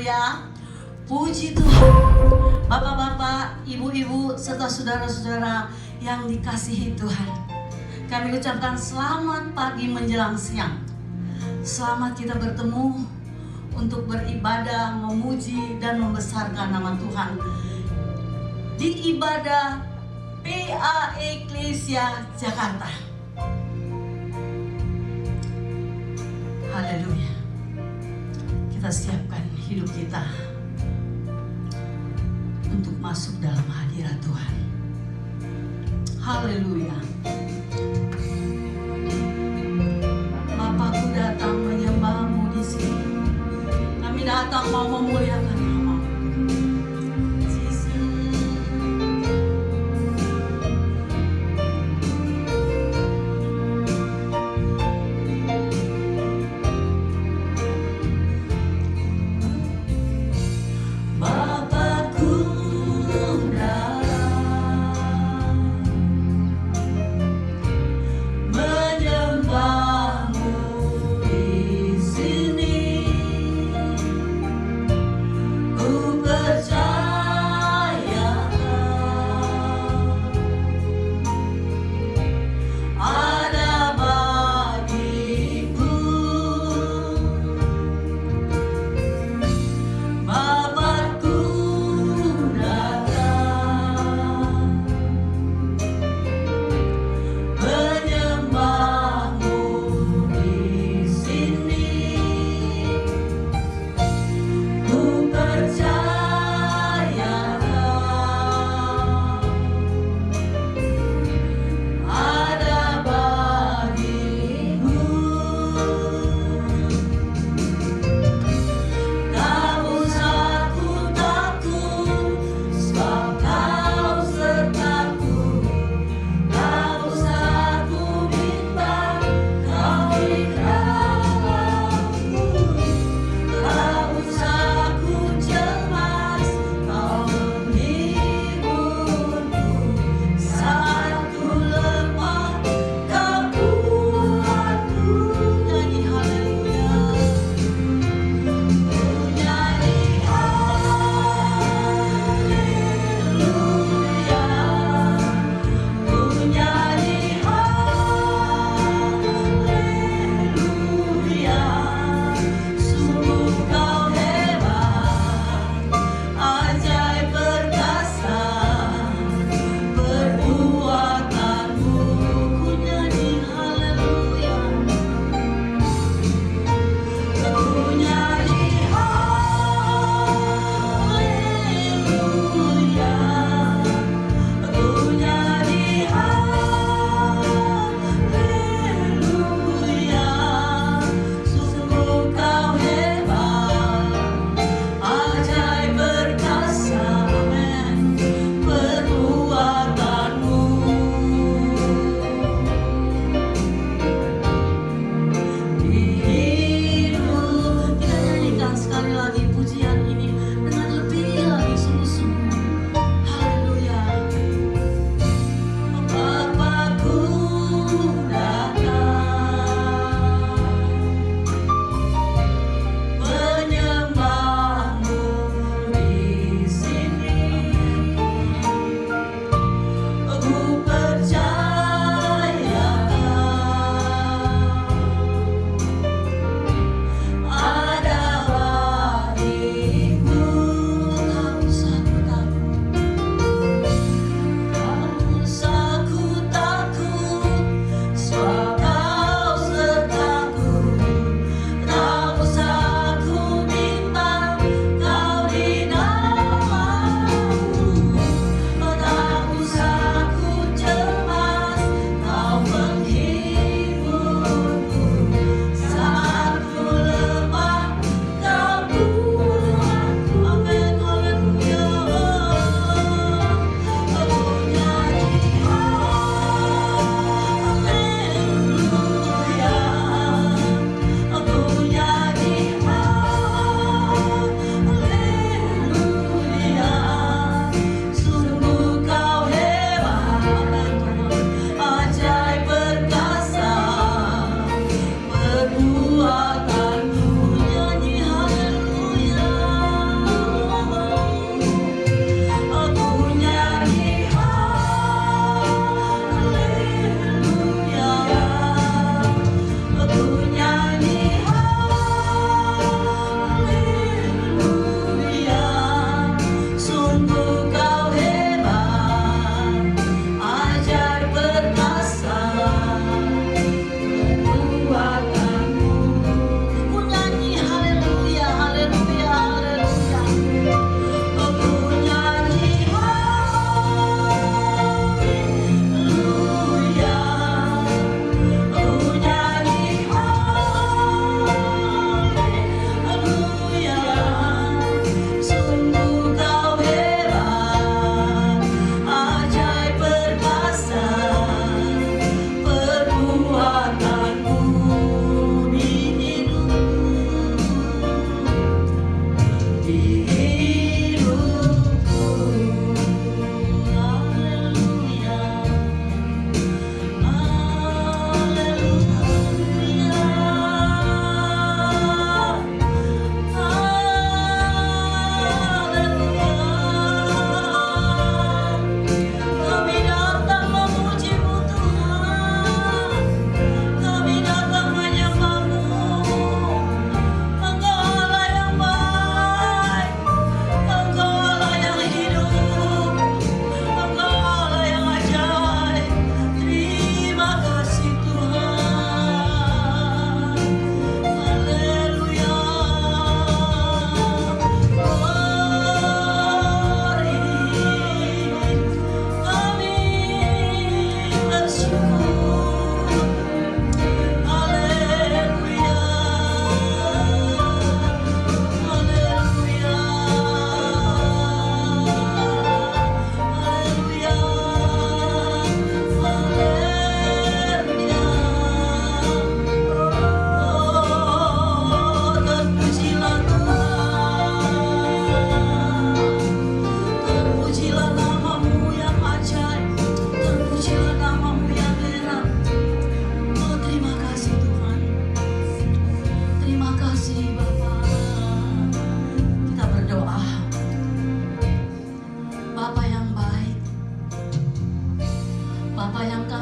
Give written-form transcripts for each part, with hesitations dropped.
Haleluya. Puji Tuhan. Bapak-bapak, ibu-ibu, serta saudara-saudara yang dikasihi Tuhan, kami ucapkan selamat pagi menjelang siang. Selamat kita bertemu untuk beribadah, memuji dan membesarkan nama Tuhan di ibadah PA Eklesia Jakarta. Haleluya. Kita siapkan hidup kita untuk masuk dalam hadirat Tuhan. Haleluya. Bapakku datang menyembah-Mu di sini. Kami datang mau memuliakan nama-Mu. Bapakku datang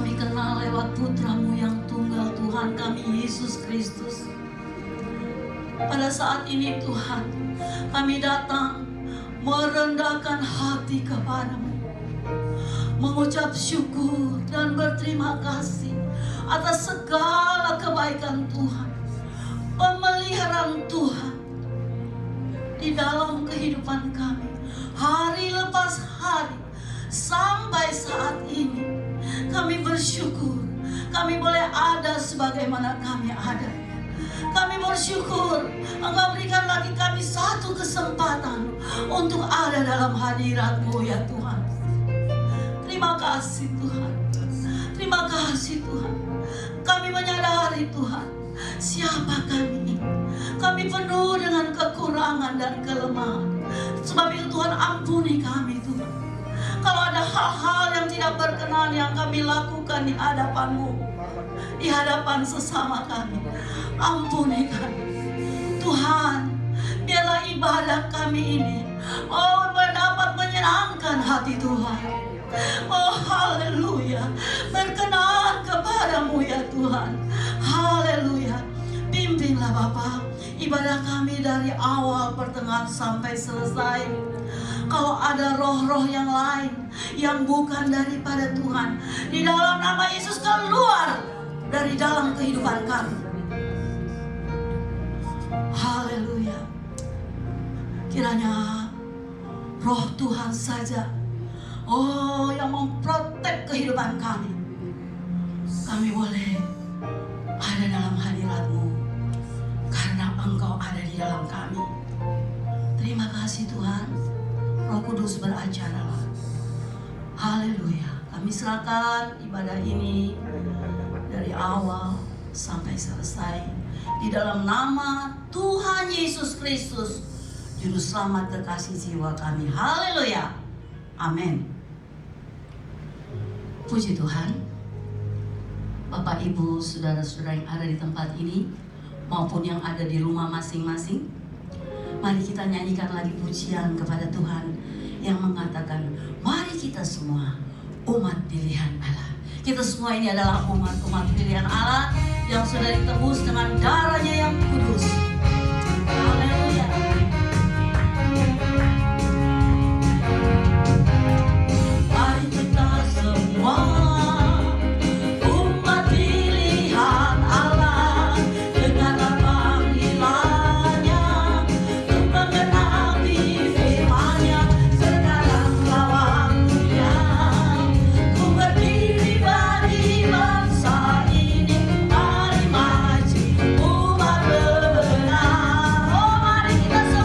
kami kenal lewat putra-Mu yang tunggal, Tuhan kami Yesus Kristus. Pada saat ini Tuhan, kami datang merendahkan hati kepada-Mu, mengucap syukur dan berterima kasih atas segala kebaikan Tuhan, pemeliharaan Tuhan di dalam kehidupan kami, hari lepas hari, sampai saat ini. Kami bersyukur, kami boleh ada sebagaimana kami ada. Kami bersyukur, Engkau berikan lagi kami satu kesempatan untuk ada dalam hadirat-Mu ya Tuhan. Terima kasih Tuhan, terima kasih Tuhan. Kami menyadari Tuhan, siapa kami. Kami penuh dengan kekurangan dan kelemahan. Sebab itu Tuhan, ampuni kami Tuhan. Kalau ada hal-hal yang tidak berkenan yang kami lakukan di hadapan-Mu, di hadapan sesama kami, ampuni kami Tuhan. Biarlah ibadah kami ini dapat menyenangkan hati Tuhan. Oh haleluya, berkenan kepadamu ya Tuhan. Haleluya. Pimpinlah Bapa ibadah kami dari awal, pertengahan sampai selesai. Kalau ada roh-roh yang lain yang bukan daripada Tuhan, di dalam nama Yesus keluar dari dalam kehidupan kami. Haleluya. Kiranya roh Tuhan saja yang memprotek kehidupan kami. Kami boleh ada dalam hadirat-Mu karena Engkau ada di dalam kami. Terima kasih Tuhan. Roh Kudus beracaralah. Haleluya. Kami serahkan ibadah ini dari awal sampai selesai di dalam nama Tuhan Yesus Kristus, Juru Selamat kekasih jiwa kami. Haleluya. Amin. Puji Tuhan. Bapak, Ibu, saudara-saudara yang ada di tempat ini maupun yang ada di rumah masing-masing, mari kita nyanyikan lagi pujian kepada Tuhan yang mengatakan, mari kita semua umat pilihan Allah. Kita semua ini adalah umat-umat pilihan Allah yang sudah ditebus dengan darah-Nya yang kudus. Haleluya. Mari kita semua kita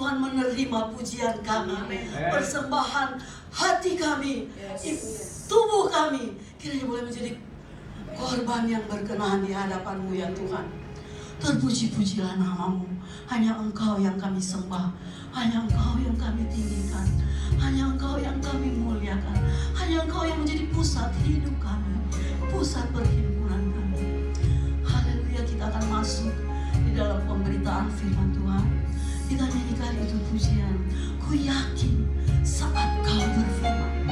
Tuhan menerima pujian kami, persembahan hati kami, tubuh kami, kiranya boleh menjadi korban yang berkenan di hadapan-Mu ya Tuhan. Terpuji-pujilah nama-Mu. Hanya Engkau yang kami sembah, hanya Engkau yang kami tinggikan, hanya Engkau yang kami muliakan, hanya Engkau yang menjadi pusat hidup kami, pusat perhimpunan kami. Haleluya, kita akan masuk di dalam pemberitaan firman Tuhan. Kita nyanyikan itu pujian. Ku yakin saat Kau berfirman,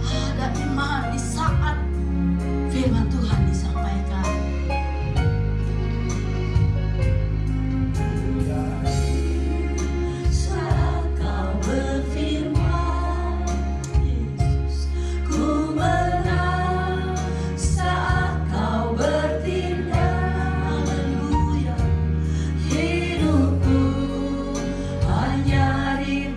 ada iman di saat firman Tuhan disampaikan. Saat Kau berfirman, Yesus, ku menang. Saat Kau bertindak, haleluya, hidupku hanya di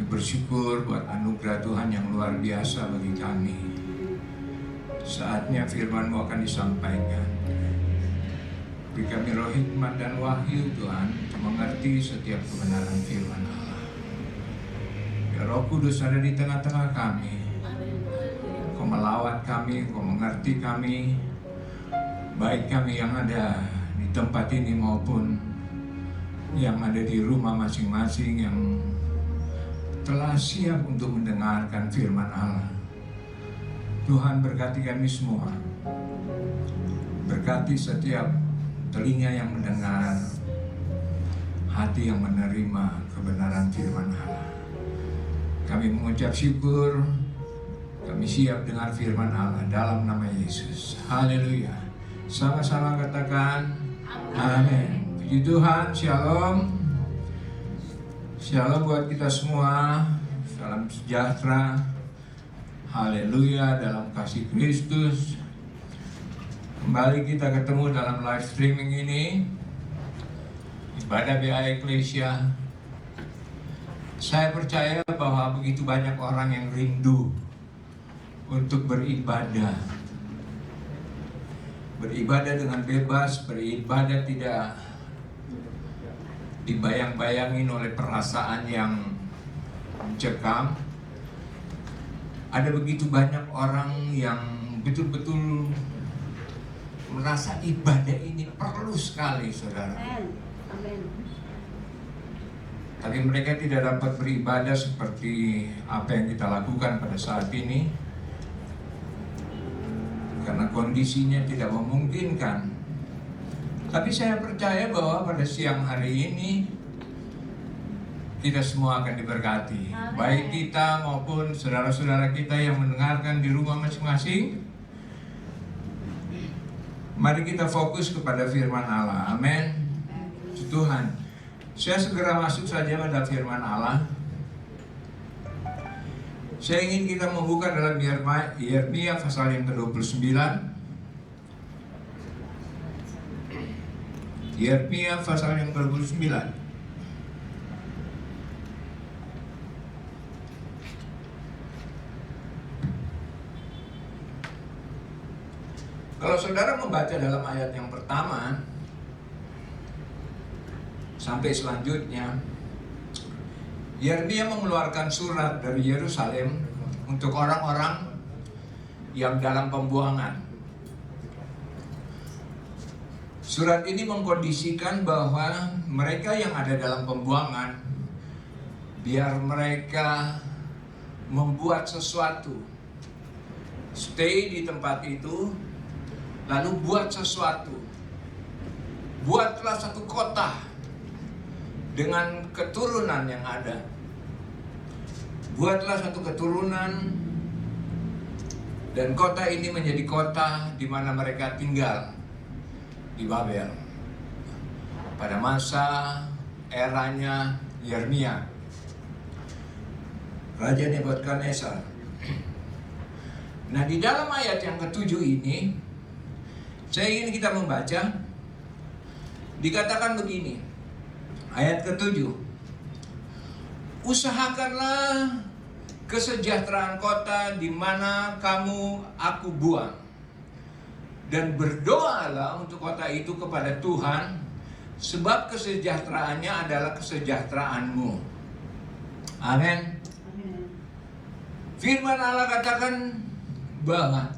bersyukur buat anugerah Tuhan yang luar biasa bagi kami. Saatnya firman-Mu akan disampaikan. Beri kami roh hikmat dan wahyu Tuhan, untuk mengerti setiap kebenaran firman Allah. Biar Roh Kudus ada di tengah-tengah kami. Kau melawat kami, Kau mengerti kami, baik kami yang ada di tempat ini maupun yang ada di rumah masing-masing yang telah siap untuk mendengarkan firman Allah. Tuhan berkati kami semua. Berkati setiap telinga yang mendengar, hati yang menerima kebenaran firman Allah. Kami mengucap syukur, kami siap dengar firman Allah dalam nama Yesus. Haleluya. Sama-sama katakan amin. Puji Tuhan, shalom. Shalom buat kita semua. Salam sejahtera. Haleluya dalam kasih Kristus. Kembali kita ketemu dalam live streaming ini, ibadah BA Eklesia. Saya percaya bahwa begitu banyak orang yang rindu untuk beribadah. Beribadah dengan bebas, beribadah tidak dibayang-bayangin oleh perasaan yang mencekam. Ada begitu banyak orang yang betul-betul merasa ibadah ini perlu sekali, saudara. Amin. Tapi mereka tidak dapat beribadah seperti apa yang kita lakukan pada saat ini, karena kondisinya tidak memungkinkan. Tapi saya percaya bahwa pada siang hari ini kita semua akan diberkati. Amin. Baik kita maupun saudara-saudara kita yang mendengarkan di rumah masing-masing. Mari kita fokus kepada firman Allah. Amin. Tuhan. Saya segera masuk saja pada firman Allah. Saya ingin kita membuka dalam Yeremia pasal yang ke-29. Yeremia pasal yang ke-29. Kalau saudara membaca dalam ayat yang pertama sampai selanjutnya, Yeremia mengeluarkan surat dari Yerusalem untuk orang-orang yang dalam pembuangan. Surat ini mengkondisikan bahwa mereka yang ada dalam pembuangan, biar mereka membuat sesuatu, stay di tempat itu, lalu buat sesuatu. Buatlah satu kota dengan keturunan yang ada. Buatlah satu keturunan, dan kota ini menjadi kota di mana mereka tinggal, di Babel. Pada masa eranya Yeremia, Raja Nebukadnezar. Nah, di dalam ayat yang ke-7 ini, saya ingin kita membaca, dikatakan begini, ayat ke-7, usahakanlah kesejahteraan kota di mana aku buang, dan berdoalah untuk kota itu kepada Tuhan, sebab kesejahteraannya adalah kesejahteraanmu. Amin. Firman Allah katakan bahwa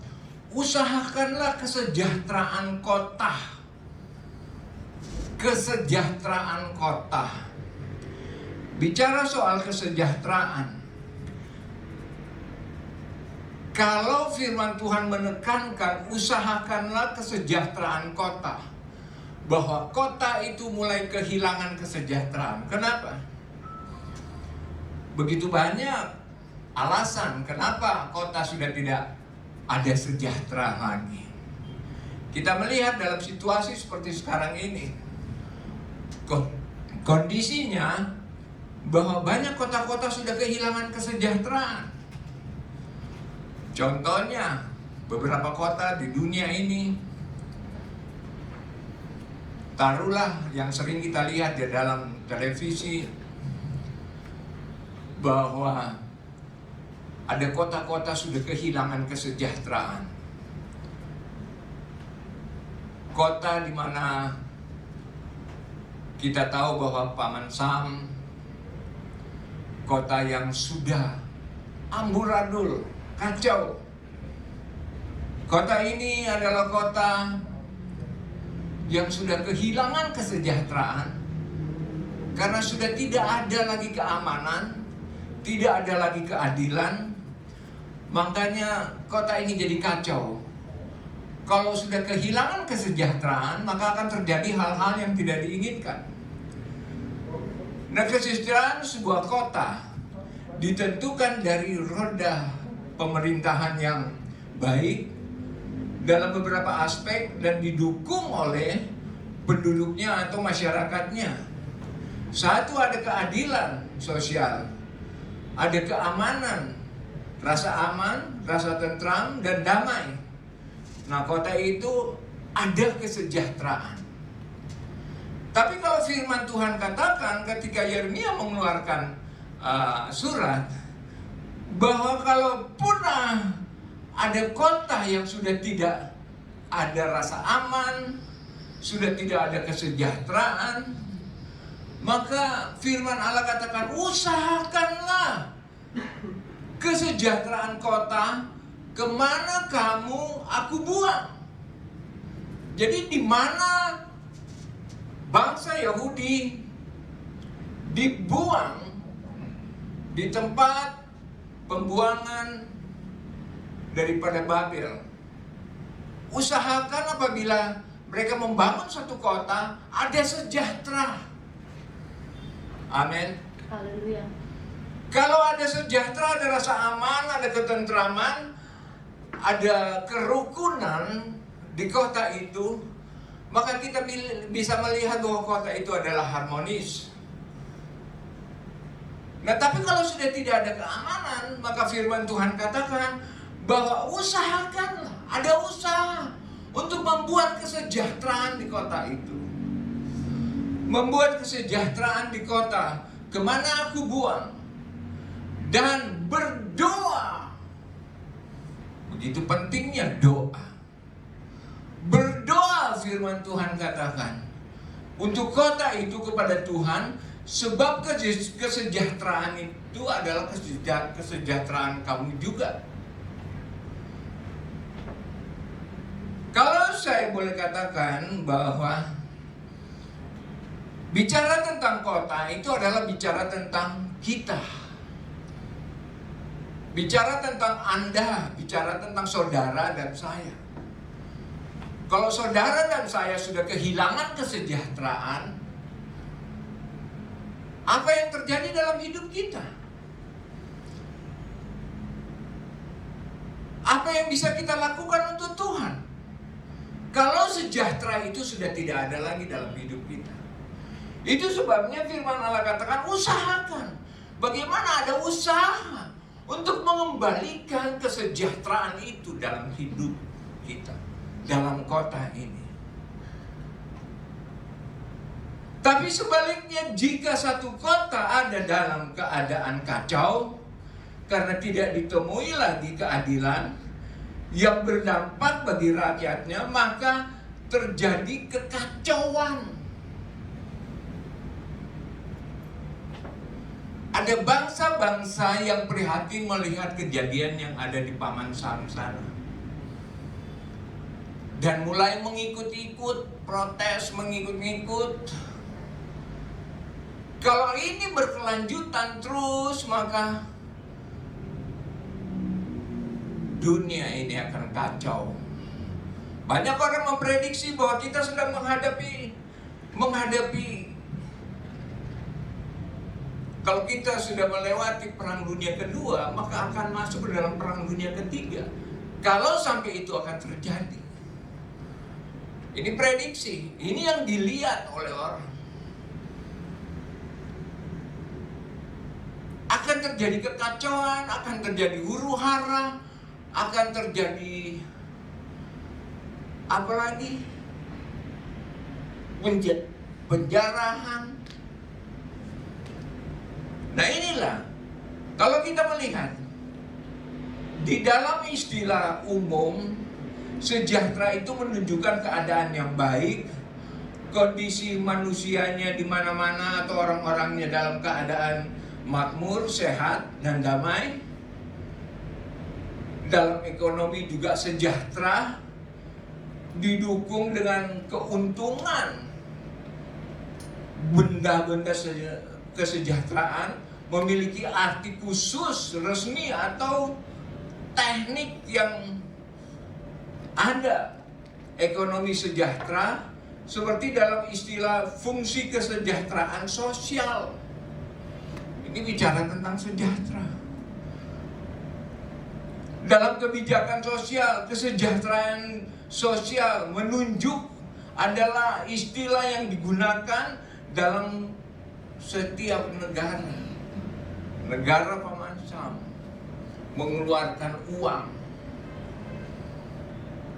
usahakanlah kesejahteraan kota. Kesejahteraan kota. Bicara soal kesejahteraan, kalau firman Tuhan menekankan usahakanlah kesejahteraan kota, bahwa kota itu mulai kehilangan kesejahteraan. Kenapa? Begitu banyak alasan kenapa kota sudah tidak ada sejahtera lagi. Kita melihat dalam situasi seperti sekarang ini, kondisinya bahwa banyak kota-kota sudah kehilangan kesejahteraan. Contohnya, beberapa kota di dunia ini, taruhlah yang sering kita lihat di dalam televisi, bahwa ada kota-kota sudah kehilangan kesejahteraan. Kota di mana kita tahu bahwa Paman Sam, kota yang sudah amburadul, kacau. Kota ini adalah kota yang sudah kehilangan kesejahteraan karena sudah tidak ada lagi keamanan, tidak ada lagi keadilan. Makanya kota ini jadi kacau. Kalau sudah kehilangan kesejahteraan, maka akan terjadi hal-hal yang tidak diinginkan. Nah, kesejahteraan sebuah kota ditentukan dari roda pemerintahan yang baik dalam beberapa aspek dan didukung oleh penduduknya atau masyarakatnya. Satu, ada keadilan sosial, ada keamanan, rasa aman, rasa tentram, dan damai. Nah, kota itu ada kesejahteraan. Tapi kalau firman Tuhan katakan ketika Yeremia mengeluarkan surat, bahwa kalau punah ada kota yang sudah tidak ada rasa aman, sudah tidak ada kesejahteraan, maka firman Allah katakan, usahakanlah kesejahteraan kota, kemana kamu aku buang. Jadi di mana bangsa Yahudi dibuang di tempat pembuangan daripada Babel, usahakan apabila mereka membangun satu kota ada sejahtera. Amin. Haleluya. Kalau ada sejahtera, ada rasa aman, ada ketentraman, ada kerukunan di kota itu, maka kita bisa melihat bahwa kota itu adalah harmonis. Nah, tapi kalau sudah tidak ada keamanan, maka firman Tuhan katakan bahwa usahakanlah, ada usaha untuk membuat kesejahteraan di kota itu. Membuat kesejahteraan di kota, kemana aku buang. Dan berdoa. Begitu pentingnya doa. Berdoa, firman Tuhan katakan, untuk kota itu kepada Tuhan, sebab kesejahteraan itu adalah kesejahteraan kamu juga. Kalau saya boleh katakan bahwa bicara tentang kota itu adalah bicara tentang kita. Bicara tentang Anda, bicara tentang saudara dan saya. Kalau saudara dan saya sudah kehilangan kesejahteraan, apa yang terjadi dalam hidup kita? Apa yang bisa kita lakukan untuk Tuhan? Kalau sejahtera itu sudah tidak ada lagi dalam hidup kita. Itu sebabnya firman Allah katakan, usahakan. Bagaimana ada usaha untuk mengembalikan kesejahteraan itu dalam hidup kita, dalam kota ini. Tapi sebaliknya, jika satu kota ada dalam keadaan kacau karena tidak ditemui lagi keadilan yang berdampak bagi rakyatnya, maka terjadi kekacauan. Ada bangsa-bangsa yang prihatin melihat kejadian yang ada di Paman Sam sana. Dan mulai mengikut-ikut, protes, mengikut-ikut. Kalau ini berkelanjutan terus, maka dunia ini akan kacau. Banyak orang memprediksi bahwa kita sedang menghadapi kalau kita sudah melewati perang dunia kedua, maka akan masuk ke dalam perang dunia ketiga. Kalau sampai itu akan terjadi. Ini prediksi, ini yang dilihat oleh orang. Akan terjadi kekacauan, akan terjadi huru-hara, akan terjadi apa lagi? Penjarahan. Nah, inilah Kalau kita melihat di dalam istilah umum, sejahtera itu menunjukkan keadaan yang baik, kondisi manusianya di mana-mana atau orang-orangnya dalam keadaan makmur, sehat, dan damai. Dalam ekonomi juga sejahtera, didukung dengan keuntungan. Benda-benda kesejahteraan memiliki arti khusus, resmi, atau teknik yang ada. Ekonomi sejahtera seperti dalam istilah fungsi kesejahteraan sosial. Ini bicara tentang sejahtera. Dalam kebijakan sosial, kesejahteraan sosial menunjuk adalah istilah yang digunakan dalam setiap negara. Negara paman Sam mengeluarkan uang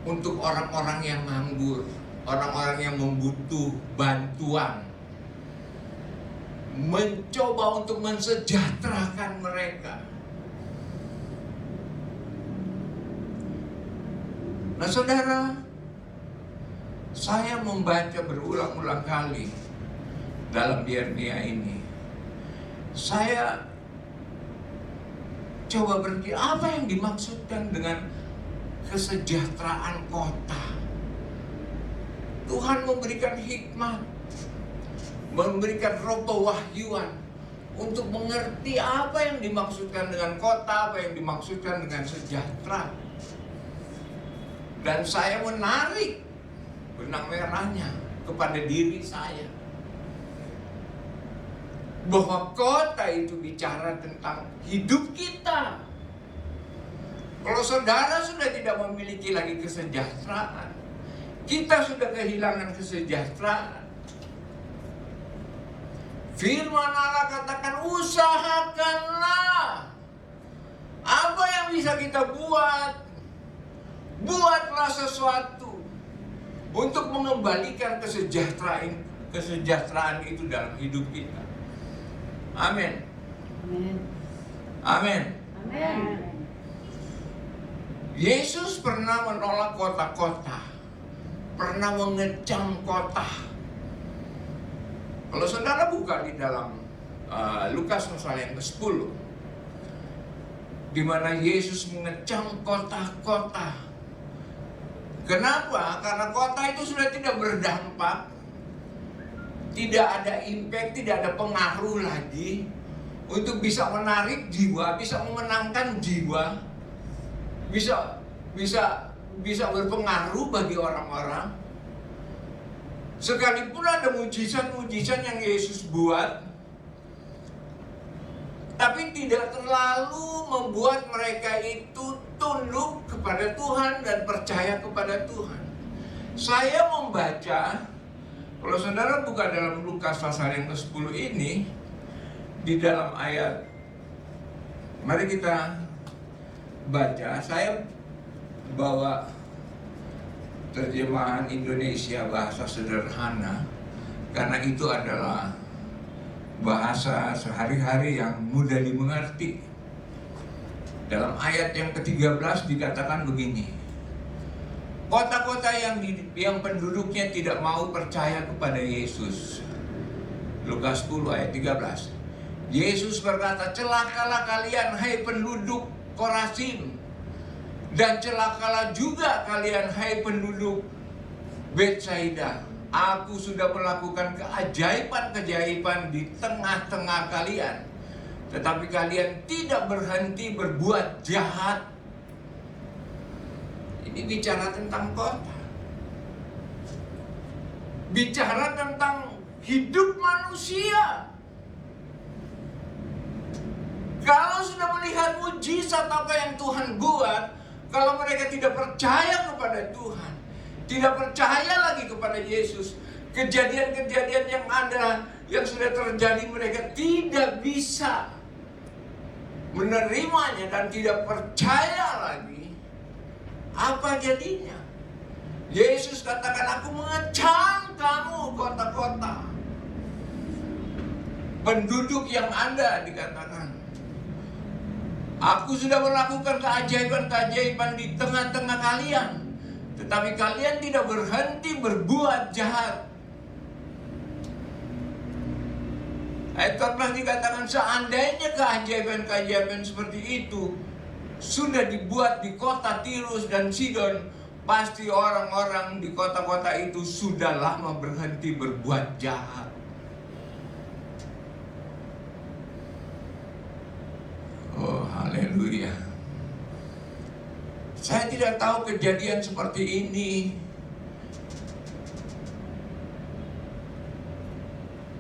untuk orang-orang yang nganggur, orang-orang yang membutuh bantuan, mencoba untuk mensejahterakan mereka. Nah saudara, saya membaca berulang-ulang kali dalam Yeremia ini. Saya coba berpikir apa yang dimaksudkan dengan kesejahteraan kota. Tuhan memberikan hikmat, memberikan roh pewahyuan untuk mengerti apa yang dimaksudkan dengan kota, apa yang dimaksudkan dengan sejahtera. Dan saya menarik benang merahnya kepada diri saya, bahwa kota itu bicara tentang hidup kita. Kalau saudara sudah tidak memiliki lagi kesejahteraan, kita sudah kehilangan kesejahteraan. Firman Allah katakan, usahakanlah. Apa yang bisa kita buat? Buatlah sesuatu untuk mengembalikan kesejahteraan itu dalam hidup kita. Amin. Amin. Amin. Yesus pernah menolak kota-kota, pernah mengecam kota. Kalau saudara buka di dalam Lukas pasal yang ke-10, di mana Yesus mengecam kota-kota. Kenapa? Karena kota itu sudah tidak berdampak, tidak ada impact, tidak ada pengaruh lagi untuk bisa menarik jiwa, bisa memenangkan jiwa, bisa berpengaruh bagi orang-orang. Sekalipun ada mujizat-mujizat yang Yesus buat, tapi tidak terlalu membuat mereka itu tunduk kepada Tuhan dan percaya kepada Tuhan. Saya membaca, kalau saudara buka dalam Lukas pasal yang ke-10 ini, di dalam ayat, mari kita baca. Saya bawa terjemahan Indonesia bahasa sederhana, karena itu adalah bahasa sehari-hari yang mudah dimengerti. Dalam ayat yang ke-13 dikatakan begini, kota-kota yang penduduknya tidak mau percaya kepada Yesus. Lukas 10 ayat 13. Yesus berkata, celakalah kalian hai penduduk Korazim, dan celakalah juga kalian hai penduduk Betsaida. Aku sudah melakukan keajaiban-keajaiban di tengah-tengah kalian, tetapi kalian tidak berhenti berbuat jahat. Ini bicara tentang kota, bicara tentang hidup manusia. Kalau sudah melihat mujizat apa yang Tuhan buat, kalau mereka tidak percaya kepada Tuhan, tidak percaya lagi kepada Yesus, kejadian-kejadian yang ada, yang sudah terjadi, mereka tidak bisa menerimanya dan tidak percaya lagi. Apa jadinya? Yesus katakan, aku mengecam kamu kota-kota. Penduduk yang ada dikatakan, Aku sudah melakukan keajaiban-keajaiban di tengah-tengah kalian, tetapi kalian tidak berhenti berbuat jahat. Ayat 14 dikatakan, seandainya keajaiban-keajaiban seperti itu sudah dibuat di kota Tirus dan Sidon, pasti orang-orang di kota-kota itu sudah lama berhenti berbuat jahat. Oh, haleluya. Saya tidak tahu kejadian seperti ini.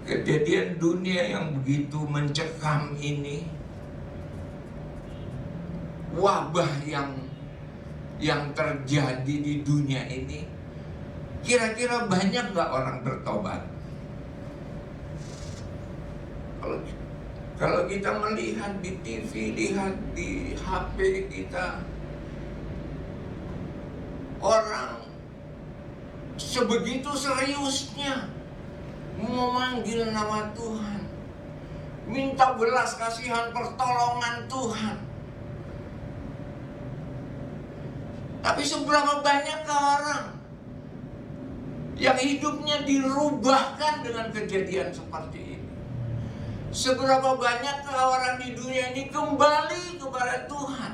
Kejadian dunia yang begitu mencekam ini. Wabah yang terjadi di dunia ini. Kira-kira banyak gak orang bertobat? Kalau kita melihat di TV, lihat di HP kita, orang sebegitu seriusnya memanggil nama Tuhan, minta belas kasihan, pertolongan Tuhan. Tapi seberapa banyakkah orang yang hidupnya dirubahkan dengan kejadian seperti ini? Seberapa banyakkah orang di dunia ini kembali kepada Tuhan?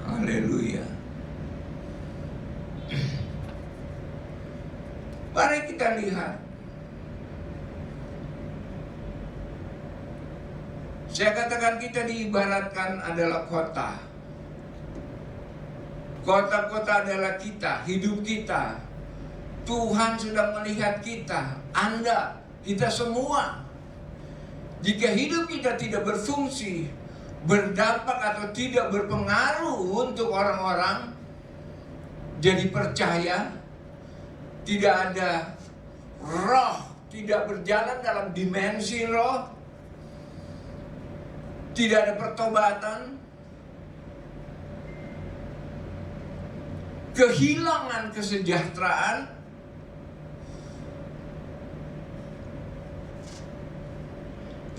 Haleluya. Mari kita lihat. Saya katakan kita diibaratkan adalah kota. Kota-kota adalah kita, hidup kita. Tuhan sudah melihat kita, Anda, kita semua. Jika hidup kita tidak berfungsi, berdampak atau tidak berpengaruh untuk orang-orang jadi percaya, tidak ada roh, tidak berjalan dalam dimensi roh, tidak ada pertobatan, kehilangan kesejahteraan,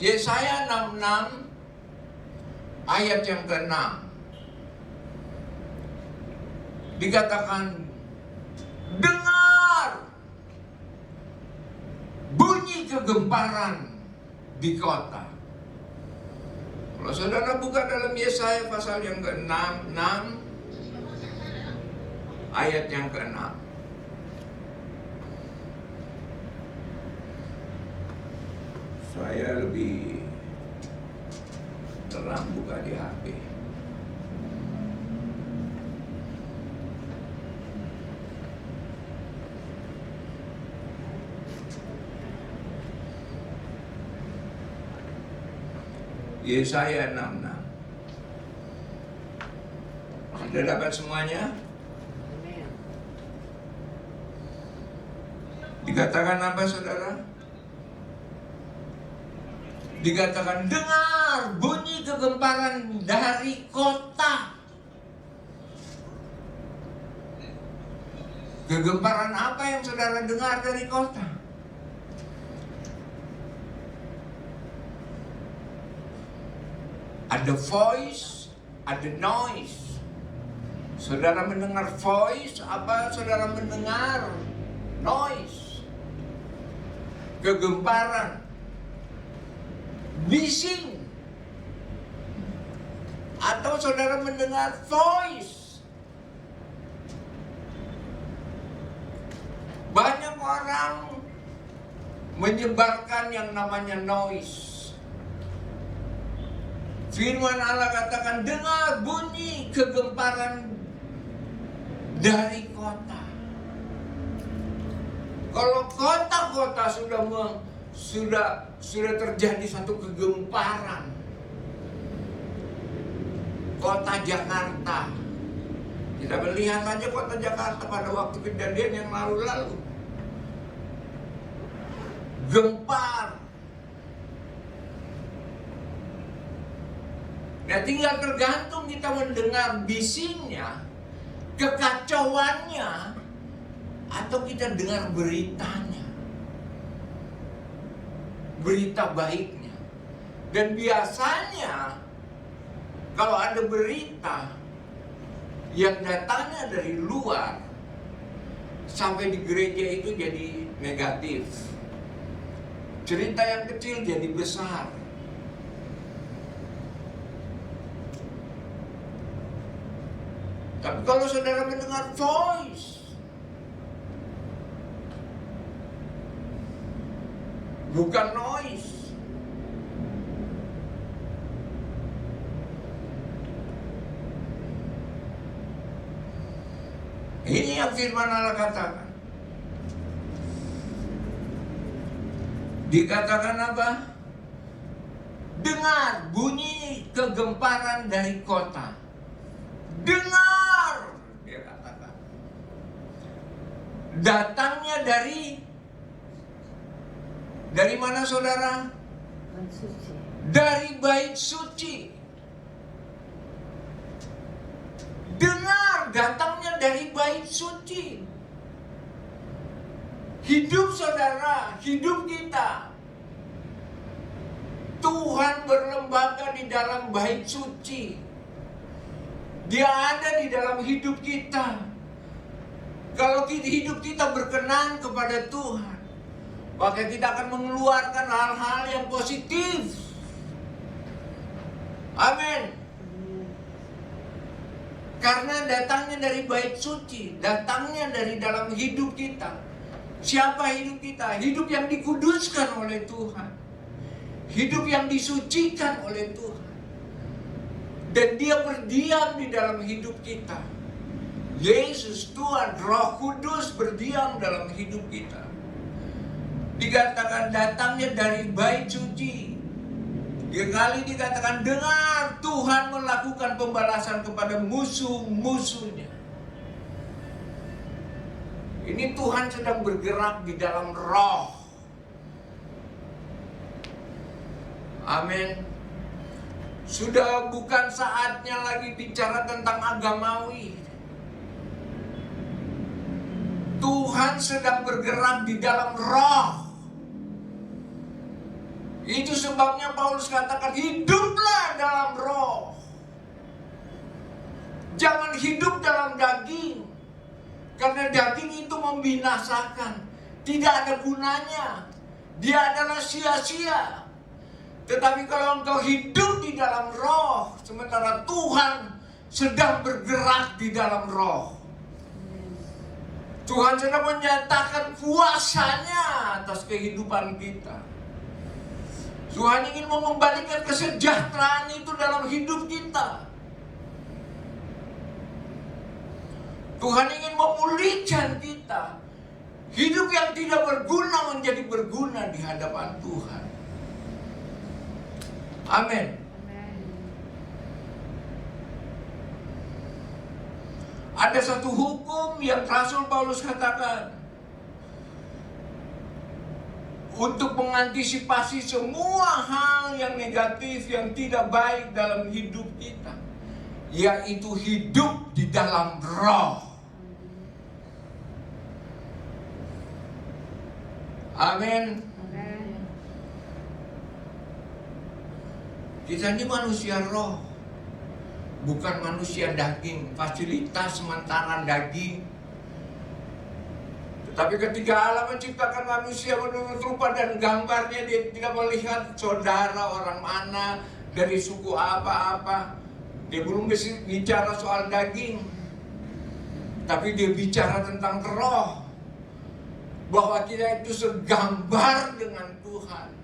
Yesaya 66 ayat yang ke-6 dikatakan, dengar bunyi kegemparan di kota. Kalau saudara buka dalam Yesaya pasal yang ke-6 ayat yang ke-6, saya lebih terang buka di HP. Yesaya 66. Sudah dapat semuanya? Dikatakan apa, saudara? Dikatakan, dengar bunyi kegemparan dari kota. Kegemparan apa yang saudara dengar dari kota? Ada voice, ada noise. Saudara mendengar voice, apa saudara mendengar noise? Kegemparan, bising, atau saudara mendengar voice. Banyak orang menyebarkan yang namanya noise. Firman Allah katakan, dengar bunyi kegemparan dari kota. Kalau kota-kota sudah terjadi satu kegemparan, kota Jakarta, kita melihat aja kota Jakarta pada waktu kejadian yang lalu-lalu, gempar. Nah, tinggal tergantung kita mendengar bisingnya, kekacauannya, atau kita dengar beritanya. berita baiknya. Dan biasanya kalau ada berita yang datangnya dari luar sampai di gereja itu jadi negatif. Cerita yang kecil jadi besar. Tapi kalau saudara mendengar voice, bukan noise, ini yang firman Allah katakan. Dikatakan apa? Dengar bunyi kegemparan dari kota. Dengar, dia katakan. Datangnya dari mana saudara? Dari bait suci. Dengar, datangnya dari bait suci. Hidup saudara, hidup kita, Tuhan berlembaga di dalam bait suci. Dia ada di dalam hidup kita. Kalau hidup kita berkenan kepada Tuhan, maka kita akan mengeluarkan hal-hal yang positif. Amin. Karena datangnya dari bait suci, datangnya dari dalam hidup kita. Siapa hidup kita? Hidup yang dikuduskan oleh Tuhan. Hidup yang disucikan oleh Tuhan. Dan dia berdiam di dalam hidup kita. Yesus, Tuhan, Roh Kudus berdiam dalam hidup kita. Dikatakan datangnya dari bait suci. Kali dikatakan dengar, Tuhan melakukan pembalasan kepada musuh-musuhnya. Ini Tuhan sedang bergerak di dalam roh. Amin. Sudah bukan saatnya lagi bicara tentang agamawi. Tuhan sedang bergerak di dalam roh. Itu sebabnya Paulus katakan hiduplah dalam roh. Jangan hidup dalam daging. Karena daging itu membinasakan. Tidak ada gunanya. Dia adalah sia-sia. Tetapi kalau engkau hidup di dalam roh, sementara Tuhan sedang bergerak di dalam roh. Tuhan sedang menyatakan kuasanya atas kehidupan kita. Tuhan ingin mengembalikan kesejahteraan itu dalam hidup kita. Tuhan ingin memulihkan kita. Hidup yang tidak berguna menjadi berguna di hadapan Tuhan. Amin. Ada satu hukum yang Rasul Paulus katakan untuk mengantisipasi semua hal yang negatif, yang tidak baik dalam hidup kita, yaitu hidup di dalam roh. Amin. Kita ini manusia roh, bukan manusia daging, fasilitas sementara daging. Tetapi ketika Allah menciptakan manusia menurut rupa dan gambarnya, dia tidak melihat saudara orang mana, dari suku apa-apa. Dia belum bicara soal daging, tapi dia bicara tentang roh. Bahwa kita itu segambar dengan Tuhan.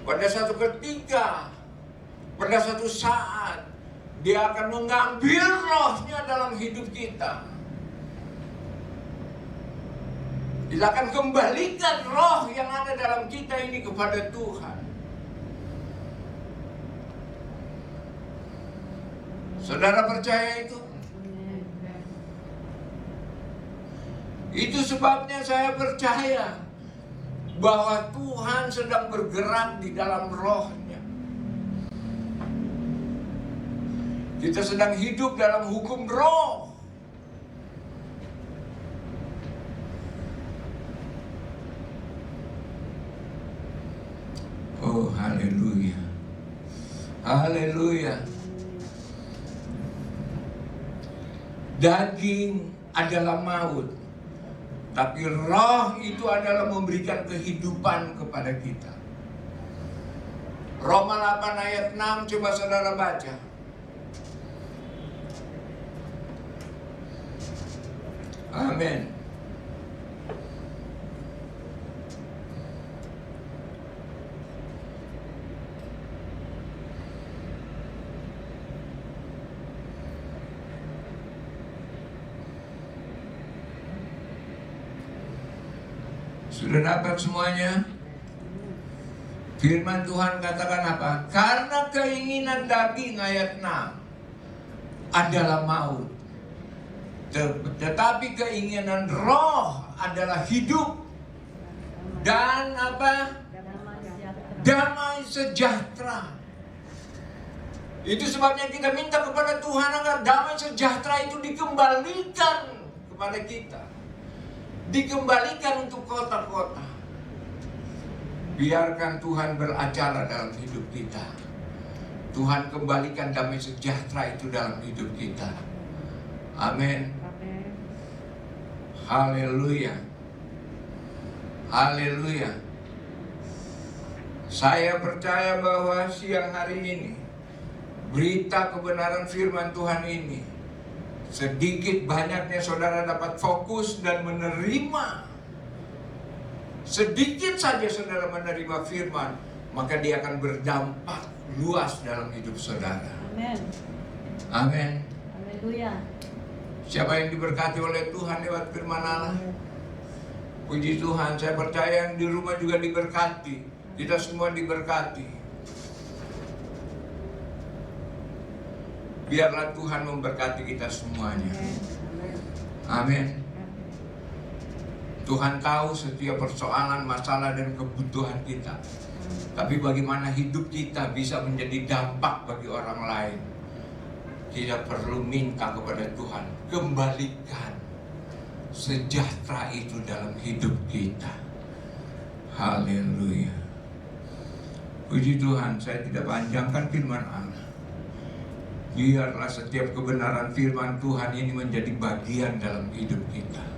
Pada satu ketika, pada satu saat, dia akan mengambil rohnya dalam hidup kita. Dia akan kembalikan roh yang ada dalam kita ini kepada Tuhan. Saudara percaya itu? Itu sebabnya saya percaya bahwa Tuhan sedang bergerak di dalam rohnya. Kita sedang hidup dalam hukum roh. Oh, haleluya. Haleluya. Daging adalah maut, tapi roh itu adalah memberikan kehidupan kepada kita. Roma 8 ayat 6, coba saudara baca. Amin. Sudah dapat semuanya? Firman Tuhan katakan apa? Karena keinginan daging ayat 6 adalah maut, tetapi keinginan roh adalah hidup dan apa? Damai sejahtera. Itu sebabnya kita minta kepada Tuhan agar damai sejahtera itu dikembalikan kepada kita, dikembalikan untuk kota-kota. Biarkan Tuhan beracara dalam hidup kita. Tuhan kembalikan damai sejahtera itu dalam hidup kita. Amin. Haleluya. Haleluya. Saya percaya bahwa siang hari ini berita kebenaran firman Tuhan ini, sedikit banyaknya saudara dapat fokus dan menerima. Sedikit saja saudara menerima firman, maka dia akan berdampak luas dalam hidup saudara. Amin. Amin. Haleluya. Siapa yang diberkati oleh Tuhan lewat firman Allah? Puji Tuhan, saya percaya yang di rumah juga diberkati. Kita semua diberkati. Biarlah Tuhan memberkati kita semuanya. Amin. Tuhan tahu setiap persoalan, masalah, dan kebutuhan kita. Tapi bagaimana hidup kita bisa menjadi dampak bagi orang lain, kita perlu minta kepada Tuhan, kembalikan sejahtera itu dalam hidup kita. Haleluya. Puji Tuhan, saya tidak panjangkan firman Allah. Biarlah setiap kebenaran firman Tuhan ini menjadi bagian dalam hidup kita.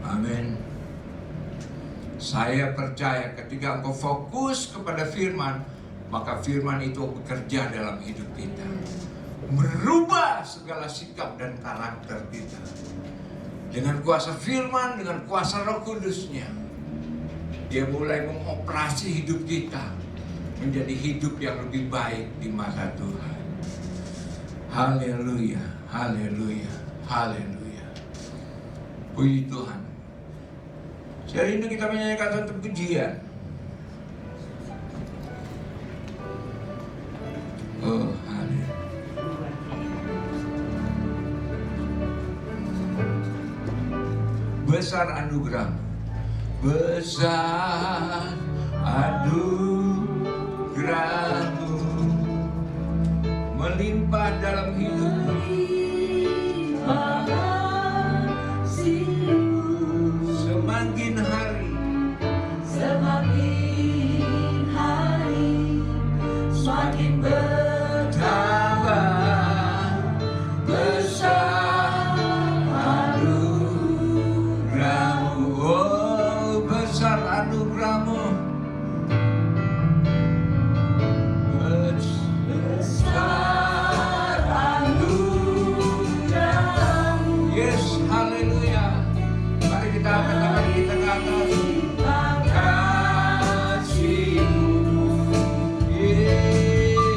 Amin. Saya percaya ketika engkau fokus kepada firman, maka firman itu bekerja dalam hidup kita, merubah segala sikap dan karakter kita. Dengan kuasa firman, dengan kuasa Roh Kudus-Nya, dia mulai mengoperasi hidup kita menjadi hidup yang lebih baik di mata Tuhan. Haleluya, haleluya, haleluya. Puji Tuhan. Hari ini kita menyanyikan satu pujian. Oh, haleluya. Besar anugerah, besar anugerah-Mu melimpah dalam hidupku. Semakin hari semakin bertambah besar anugerah-Mu. Oh, besar anugerah-Mu, besar anugerah-Mu. Yes, haleluya. Mari kita angkat tangan kita ke atas. Kasih-Mu, yes.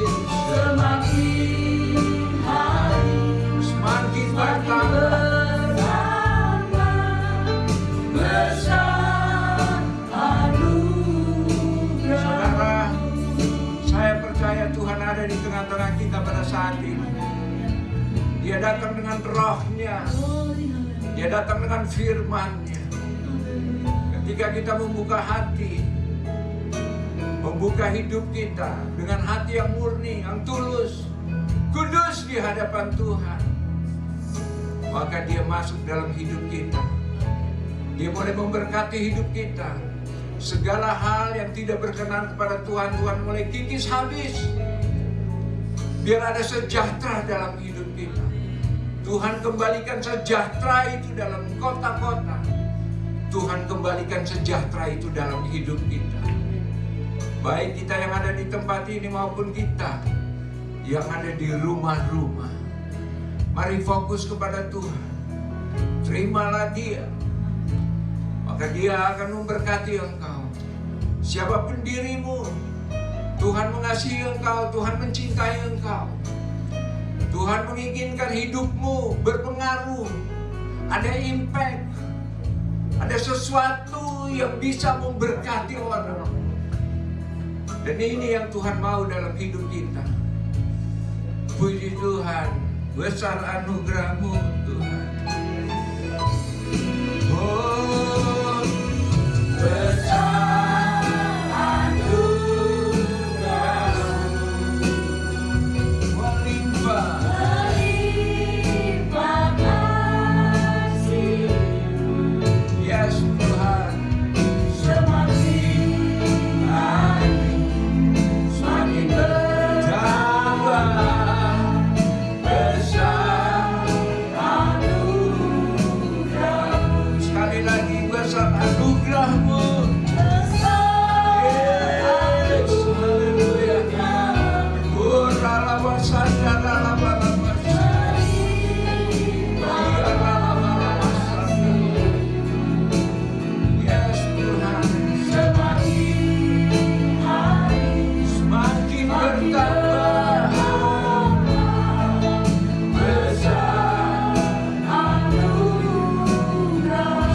Semakin hari semakin bertambah besar anugerah. Saudara, saya percaya Tuhan ada di tengah-tengah kita pada saat ini. Dia datang dengan roh-Nya, Dia datang dengan firman-Nya. Ketika kita membuka hati, membuka hidup kita dengan hati yang murni, yang tulus, kudus di hadapan Tuhan, maka Dia masuk dalam hidup kita. Dia boleh memberkati hidup kita. Segala hal yang tidak berkenan kepada Tuhan, Tuhan mulai kikis habis. Biar ada sejahtera dalam hidup kita. Tuhan kembalikan sejahtera itu dalam kota-kota. Tuhan kembalikan sejahtera itu dalam hidup kita. Baik kita yang ada di tempat ini maupun kita yang ada di rumah-rumah. Mari fokus kepada Tuhan. Terimalah Dia. Maka Dia akan memberkati engkau. Siapapun dirimu, Tuhan mengasihi engkau, Tuhan mencintai engkau. Tuhan menginginkan hidupmu berpengaruh. Ada impact. Ada sesuatu yang bisa memberkati orang. Dan ini yang Tuhan mau dalam hidup kita. Puji Tuhan, besar anugerah-Mu Tuhan. Oh, besar anugerah-Mu melimpah kasih-Mu. Yes Tuhan, semakin hari semakin bertambah besar anugerah-Mu. Sekali lagi, besar anugerah-Mu. Yes, haleluya. Oh, ralabasanda, ralabalabasanda. Iya, ralabalabasanda. Yes, Tuhan. Semakin hari semakin bertambah besar anugerah.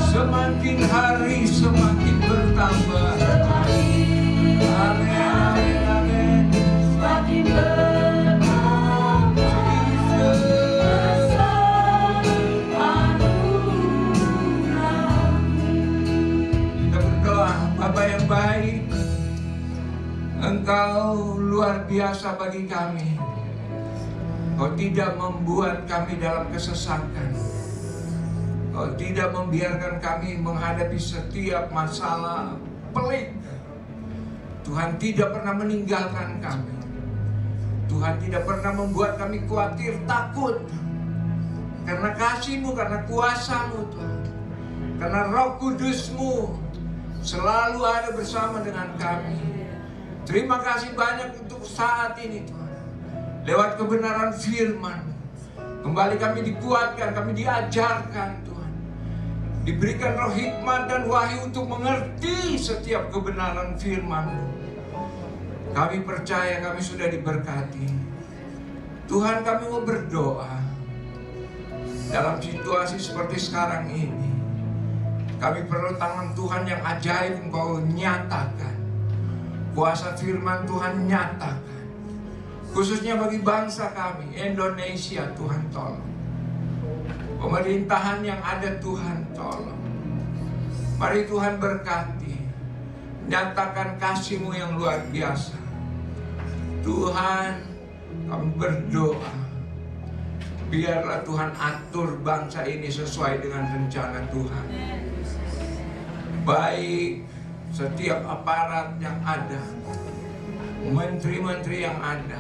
Semakin hari semakin bertambah. Amin, amin, amin. Semakin bertambah besar anugerah. Kita berdoa, Bapa yang baik, Engkau luar biasa bagi kami. Kau tidak membuat kami dalam kesesatan. Kau tidak membiarkan kami menghadapi setiap masalah pelik. Tuhan tidak pernah meninggalkan kami. Tuhan tidak pernah membuat kami khawatir, takut. Karena kasih-Mu, karena kuasa-Mu Tuhan. Karena Roh Kudus-Mu selalu ada bersama dengan kami. Terima kasih banyak untuk saat ini Tuhan. Lewat kebenaran firman, kembali kami dikuatkan, kami diajarkan Tuhan. Diberikan roh hikmat dan wahyu untuk mengerti setiap kebenaran firman-Mu. Kami percaya kami sudah diberkati. Tuhan, kami mau berdoa. Dalam situasi seperti sekarang ini, kami perlu tangan Tuhan yang ajaib Engkau nyatakan. Kuasa firman Tuhan nyatakan. Khususnya bagi bangsa kami, Indonesia, Tuhan tolong. Pemerintahan yang ada, Tuhan tolong. Mari Tuhan berkati. Nyatakan kasih-Mu yang luar biasa. Tuhan, kami berdoa. Biarlah Tuhan atur bangsa ini sesuai dengan rencana Tuhan. Baik setiap aparat yang ada, menteri-menteri yang ada,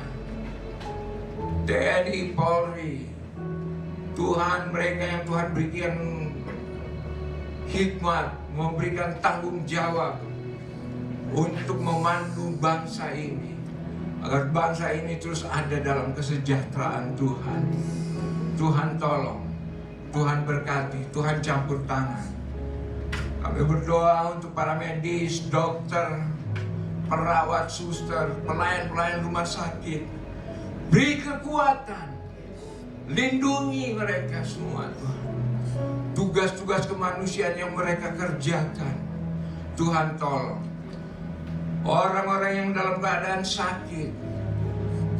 TNI, Polri, Tuhan, mereka yang Tuhan berikan hikmat, memberikan tanggung jawab untuk memandu bangsa ini, agar bangsa ini terus ada dalam kesejahteraan Tuhan. Tuhan tolong, Tuhan berkati, Tuhan campur tangan. Kami berdoa untuk para medis, dokter, perawat, suster, pelayan-pelayan rumah sakit. Beri kekuatan, lindungi mereka semua Tuhan. Tugas-tugas kemanusiaan yang mereka kerjakan, Tuhan tolong. Orang-orang yang dalam keadaan sakit,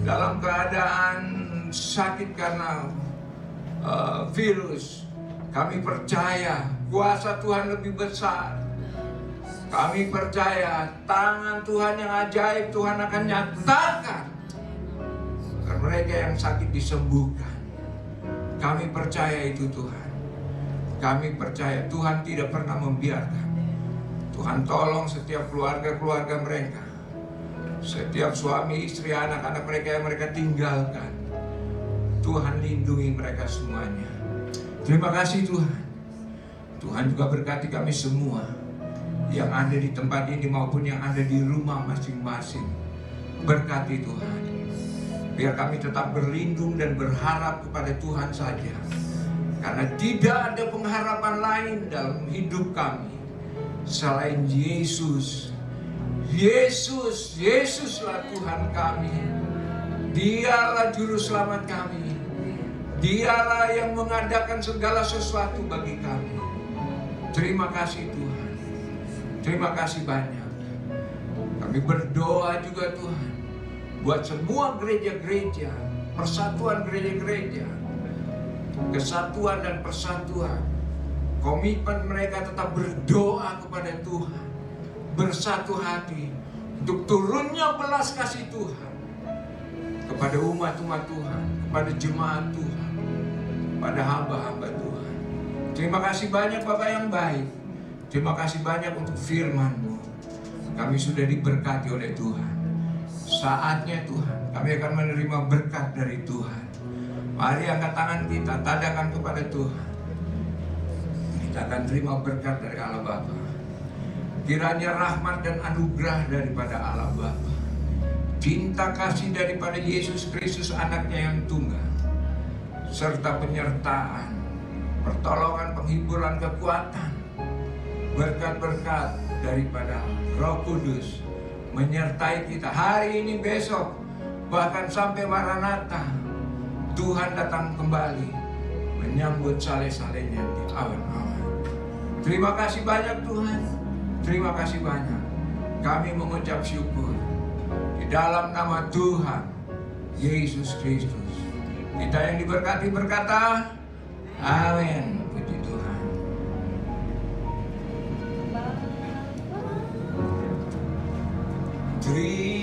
dalam keadaan sakit karena virus, kami percaya kuasa Tuhan lebih besar. Kami percaya tangan Tuhan yang ajaib Tuhan akan nyatakan agar mereka yang sakit disembuhkan. Kami percaya itu Tuhan. Kami percaya Tuhan tidak pernah membiarkan. Tuhan tolong setiap keluarga-keluarga mereka, setiap suami, istri, anak-anak mereka yang mereka tinggalkan. Tuhan lindungi mereka semuanya. Terima kasih Tuhan. Tuhan juga berkati kami semua yang ada di tempat ini maupun yang ada di rumah masing-masing. Berkati Tuhan. Biar kami tetap berlindung dan berharap kepada Tuhan saja. Karena tidak ada pengharapan lain dalam hidup kami selain Yesus. Yesuslah Tuhan kami. Dialah juru selamat kami. Dialah yang mengadakan segala sesuatu bagi kami. Terima kasih Tuhan. Terima kasih banyak. Kami berdoa juga Tuhan buat semua gereja-gereja, persatuan gereja-gereja, kesatuan dan persatuan. Komitmen mereka tetap berdoa kepada Tuhan, bersatu hati untuk turunnya belas kasih Tuhan kepada umat-umat Tuhan, kepada jemaat Tuhan, pada hamba-hamba Tuhan. Terima kasih banyak Bapak yang baik. Terima kasih banyak untuk firman-Mu. Kami sudah diberkati oleh Tuhan. Saatnya Tuhan, kami akan menerima berkat dari Tuhan. Mari angkat tangan kita, tadakan kepada Tuhan. Kita akan terima berkat dari Allah Bapa. Kiranya rahmat dan anugerah daripada Allah Bapa, cinta kasih daripada Yesus Kristus anaknya yang tunggal, serta penyertaan, pertolongan, penghiburan, kekuatan, berkat-berkat daripada Roh Kudus menyertai kita hari ini, besok, bahkan sampai Maranatha. Tuhan datang kembali menyambut saleh-salehnya di awan-awan. Terima kasih banyak Tuhan. Terima kasih banyak. Kami mengucap syukur di dalam nama Tuhan Yesus Kristus. Kita yang diberkati berkata, amin. Puji Tuhan. Terima